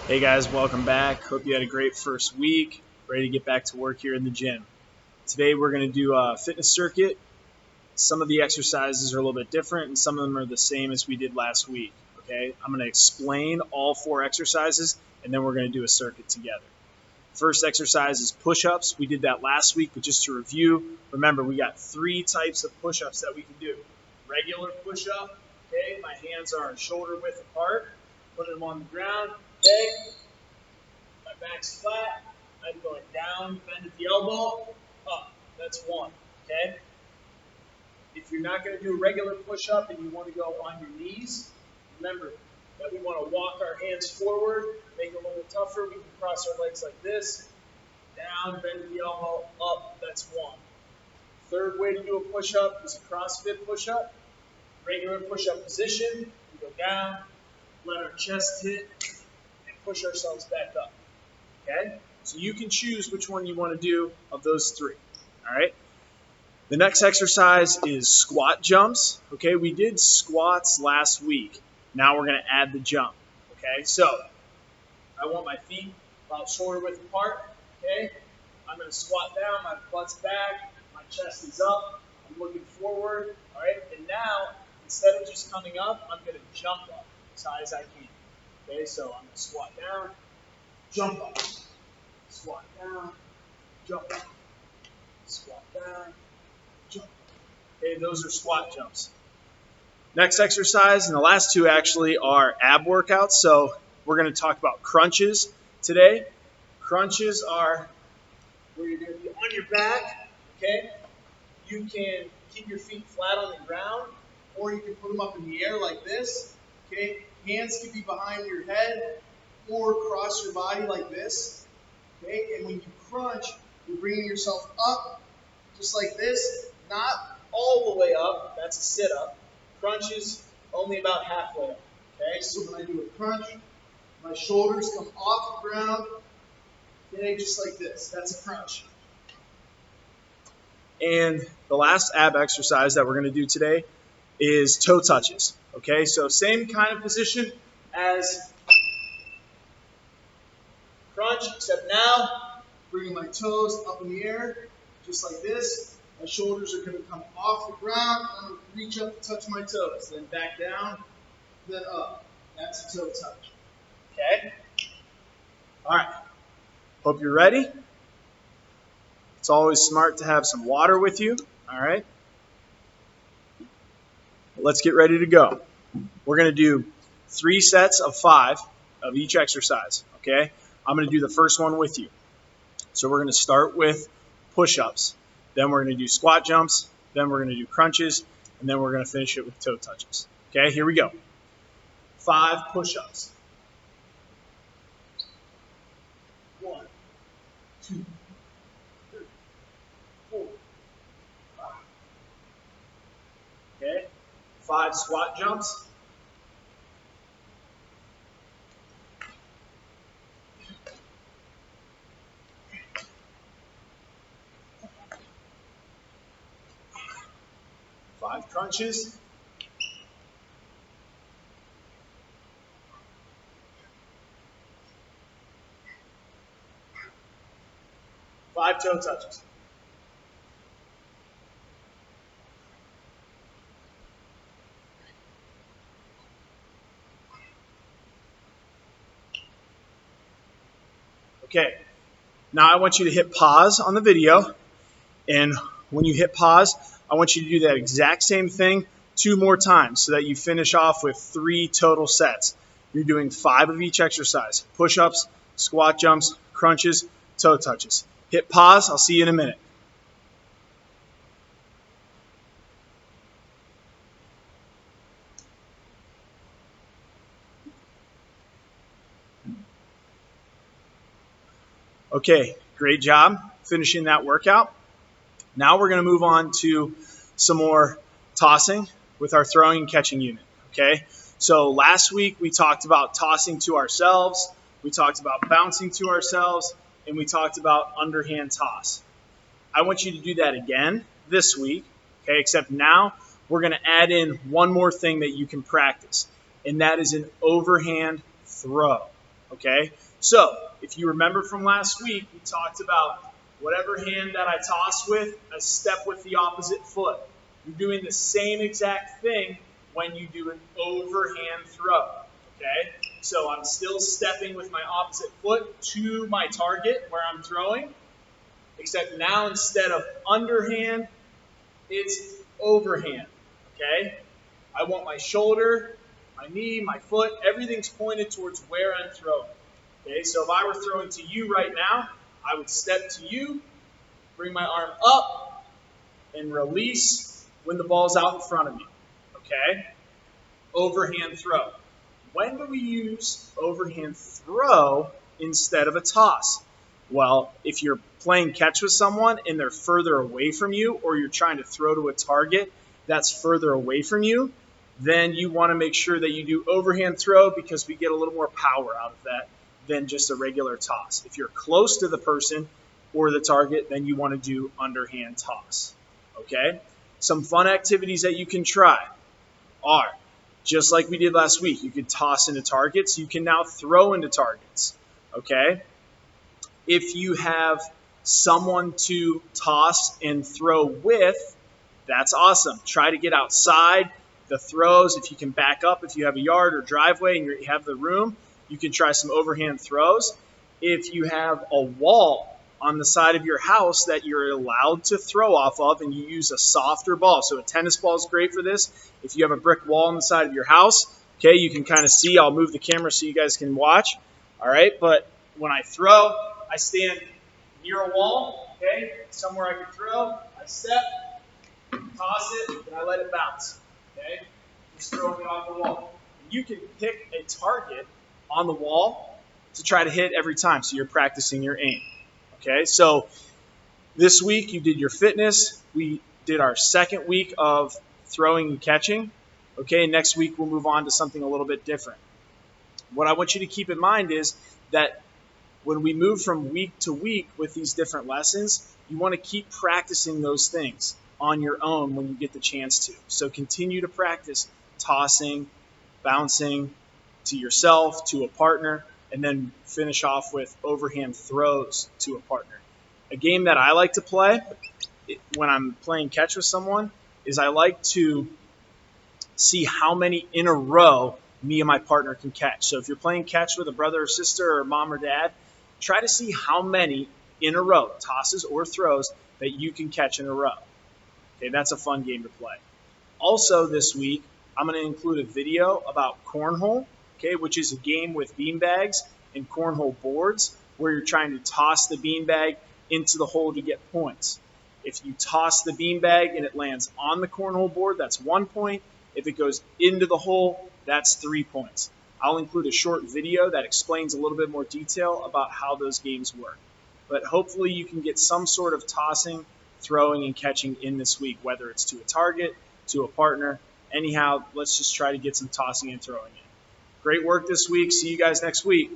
Hey guys, welcome back. Hope you had a great first week. Ready to get back to work here in the gym. Today we're going to do a fitness circuit. Some of the exercises are a little bit different and some of them are the same as we did last week. Okay, I'm going to explain all 4 exercises and then we're going to do a circuit together. First exercise is push-ups. We did that last week, but just to review, remember we got 3 types of push-ups that we can do. Regular push-up, okay, my hands are shoulder width apart, putting them on the ground. Okay, my back's flat, I'm going down, bend at the elbow, up. That's 1, okay? If you're not going to do a regular push-up and you want to go on your knees, remember that we want to walk our hands forward, make it a little tougher. We can cross our legs like this, down, bend at the elbow, up. That's 1. Third way to do a push-up is a CrossFit push-up. Regular push-up position, we go down, let our chest hit, push ourselves back up, okay? So you can choose which one you want to do of those 3, all right? The next exercise is squat jumps, okay? We did squats last week. Now we're going to add the jump, okay? So I want my feet about shoulder width apart, okay? I'm going to squat down, my butt's back, my chest is up, I'm looking forward, all right? And now, instead of just coming up, I'm going to jump up as high as I can. Okay, so I'm going to squat down, jump up, squat down, jump up, squat down, jump up. Okay, those are squat jumps. Next exercise, and the last 2 actually, are ab workouts. So we're going to talk about crunches today. Crunches are where you're going to be on your back, okay? You can keep your feet flat on the ground, or you can put them up in the air like this, okay? Hands can be behind your head or cross your body like this. Okay? And when you crunch, you're bringing yourself up just like this, not all the way up. That's a sit-up. Crunch is only about halfway up. Okay? So when I do a crunch, my shoulders come off the ground, okay, just like this. That's a crunch. And the last ab exercise that we're going to do today is toe touches. Okay, so same kind of position as crunch, except now bringing my toes up in the air, just like this. My shoulders are going to come off the ground. I'm going to reach up to touch my toes, then back down, then up. That's a toe touch. Okay? All right. Hope you're ready. It's always smart to have some water with you. All right? Let's get ready to go. We're going to do 3 sets of 5 of each exercise, okay? I'm going to do the first one with you. So we're going to start with push-ups. Then we're going to do squat jumps. Then we're going to do crunches. And then we're going to finish it with toe touches. Okay, here we go. 5 push-ups. 1, 2, 3, 4, 5. Okay, 5 squat jumps. 5 crunches. 5 toe touches. Okay, now I want you to hit pause on the video, and when you hit pause, I want you to do that exact same thing 2 more times so that you finish off with 3 total sets. You're doing 5 of each exercise: push-ups, squat jumps, crunches, toe touches. Hit pause. I'll see you in a minute. Okay, great job finishing that workout. Now we're going to move on to some more tossing with our throwing and catching unit. Okay, so last week we talked about tossing to ourselves, we talked about bouncing to ourselves, and we talked about underhand toss. I want you to do that again this week, okay, except now we're going to add in one more thing that you can practice, and that is an overhand throw. Okay? So, if you remember from last week, we talked about whatever hand that I toss with, I step with the opposite foot. You're doing the same exact thing when you do an overhand throw. Okay? So I'm still stepping with my opposite foot to my target where I'm throwing, except now instead of underhand, it's overhand. Okay? I want my shoulder, my knee, my foot, everything's pointed towards where I'm throwing. Okay, so if I were throwing to you right now, I would step to you, bring my arm up, and release when the ball's out in front of me. Okay? Overhand throw. When do we use overhand throw instead of a toss? Well, if you're playing catch with someone and they're further away from you, or you're trying to throw to a target that's further away from you, then you want to make sure that you do overhand throw because we get a little more power out of that than just a regular toss. If you're close to the person or the target, then you want to do underhand toss. Okay? Some fun activities that you can try are, just like we did last week, you could toss into targets. You can now throw into targets. Okay? If you have someone to toss and throw with, that's awesome. Try to get outside the throws. If you can back up, if you have a yard or driveway and you have the room, you can try some overhand throws. If you have a wall on the side of your house that you're allowed to throw off of and you use a softer ball, so a tennis ball is great for this. If you have a brick wall on the side of your house, okay, you can kind of see. I'll move the camera so you guys can watch. All right, but when I throw, I stand near a wall, okay, somewhere I can throw. I step, toss it, and I let it bounce. Okay, just throwing it off the wall. You can pick a target on the wall to try to hit every time, so you're practicing your aim. Okay, so this week you did your fitness. We did our second week of throwing and catching. Okay, next week we'll move on to something a little bit different. What I want you to keep in mind is that when we move from week to week with these different lessons, you want to keep practicing those things on your own when you get the chance to. So continue to practice tossing, bouncing to yourself, to a partner, and then finish off with overhand throws to a partner. A game that I like to play when I'm playing catch with someone is I like to see how many in a row me and my partner can catch. So if you're playing catch with a brother or sister or mom or dad, try to see how many in a row, tosses or throws, that you can catch in a row. Okay, that's a fun game to play. Also this week, I'm going to include a video about cornhole, okay, which is a game with beanbags and cornhole boards where you're trying to toss the beanbag into the hole to get points. If you toss the beanbag and it lands on the cornhole board, that's 1 point. If it goes into the hole, that's 3 points. I'll include a short video that explains a little bit more detail about how those games work. But hopefully you can get some sort of tossing, throwing, and catching in this week, whether it's to a target, to a partner. Anyhow, let's just try to get some tossing and throwing in. Great work this week. See you guys next week.